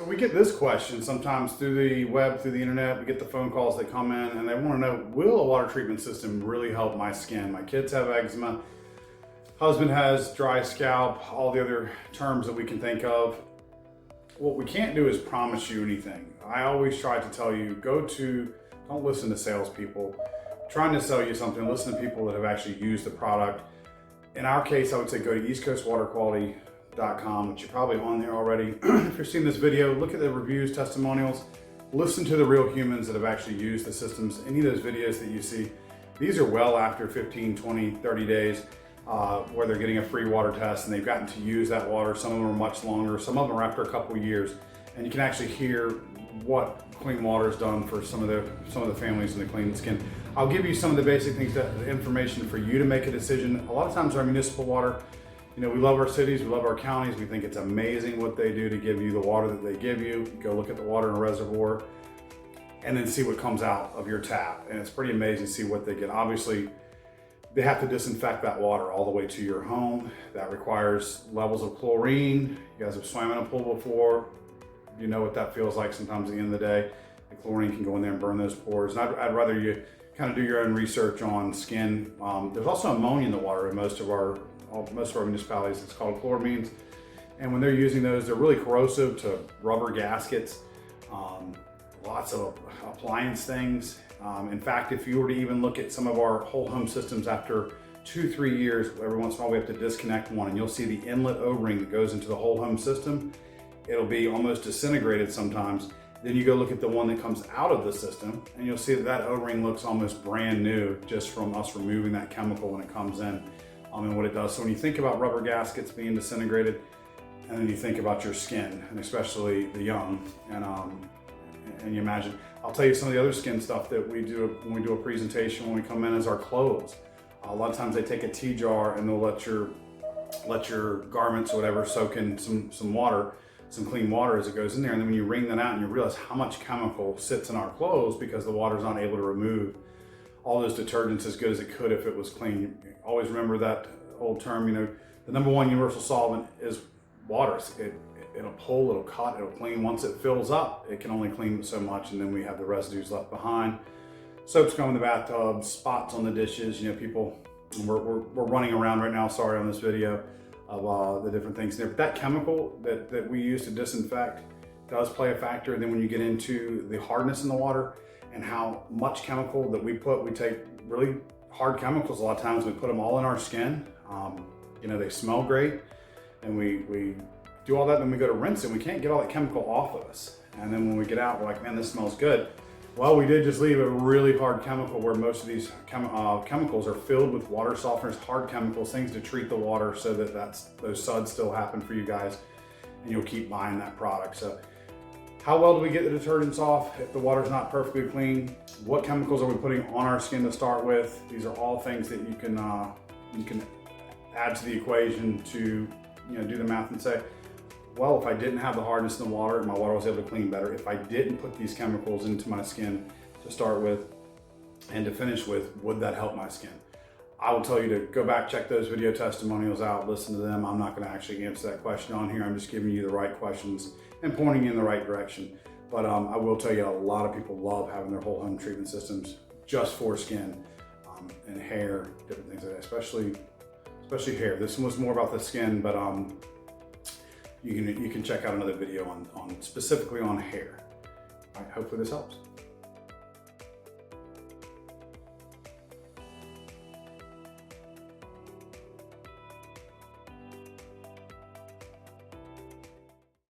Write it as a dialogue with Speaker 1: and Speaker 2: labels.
Speaker 1: So we get this question sometimes through the web, through the internet. We get the phone calls that come in and they want to know, will a water treatment system really help my skin? My kids have eczema, husband has dry scalp, all the other terms that we can think of. What we can't do is promise you anything. I always try to tell you, don't listen to salespeople trying to sell you something. Listen to people that have actually used the product. In our case, I would say go to eastcoastwaterquality.com, which you're probably on there already. If you're seeing this video, look at the reviews, testimonials, listen to the real humans that have actually used the systems. Any of those videos that you see, these are well after 15, 20, 30 days where they're getting a free water test and they've gotten to use that water. Some of them are much longer, some of them are after a couple of years. And you can actually hear what clean water has done for some of the families in the clean skin. I'll give you some of the basic things, the information for you to make a decision. A lot of times our municipal water, we love our cities, we love our counties. We think it's amazing what they do to give you the water that they give you. You go look at the water in a reservoir and then see what comes out of your tap. And it's pretty amazing to see what they get. Obviously, they have to disinfect that water all the way to your home. That requires levels of chlorine. You guys have swam in a pool before. You know what that feels like sometimes at the end of the day. The chlorine can go in there and burn those pores. And I'd rather you kind of do your own research on skin. There's also ammonia in the water in most of our municipalities. It's called chloramines. And when they're using those, they're really corrosive to rubber gaskets, lots of appliance things. In fact, if you were to even look at some of our whole home systems after 2-3 years, every once in a while we have to disconnect one and you'll see the inlet O-ring that goes into the whole home system. It'll be almost disintegrated sometimes. Then you go look at the one that comes out of the system and you'll see that O-ring looks almost brand new just from us removing that chemical when it comes in and what it does. So when you think about rubber gaskets being disintegrated, and then you think about your skin, and especially the young, and you imagine, I'll tell you some of the other skin stuff that we do when we do a presentation when we come in is our clothes. A lot of times they take a tea jar and they'll let your garments or whatever soak in some water, some clean water as it goes in there. And then when you wring that out and you realize how much chemical sits in our clothes because the water's not able to remove all those detergents as good as it could if it was clean. Always remember that old term, the number one universal solvent is water. It'll pull, it'll cut, it'll clean. Once it fills up, it can only clean so much, and then we have the residues left behind. Soaps come in the bathtub, spots on the dishes. People, we're running around right now, sorry, on this video of the different things there. But that chemical that we use to disinfect does play a factor. And then when you get into the hardness in the water and how much chemical that we take really hard chemicals, a lot of times we put them all in our skin. They smell great, and we do all that, then we go to rinse it, we can't get all that chemical off of us. And then when we get out, we're like, man, this smells good. Well, we did just leave a really hard chemical where most of these chemicals are filled with water softeners, hard chemicals, things to treat the water so that those suds still happen for you guys, and you'll keep buying that product. So how well do we get the detergents off if the water's not perfectly clean? What chemicals are we putting on our skin to start with? These are all things that you can add to the equation to do the math and say, well, if I didn't have the hardness in the water and my water was able to clean better, if I didn't put these chemicals into my skin to start with and to finish with, would that help my skin? I will tell you to go back, check those video testimonials out, listen to them. I'm not going to actually answer that question on here. I'm just giving you the right questions and pointing you in the right direction. But I will tell you, a lot of people love having their whole home treatment systems just for skin and hair, different things like that, especially hair. This one was more about the skin, but you can check out another video on specifically on hair. All right, hopefully this helps.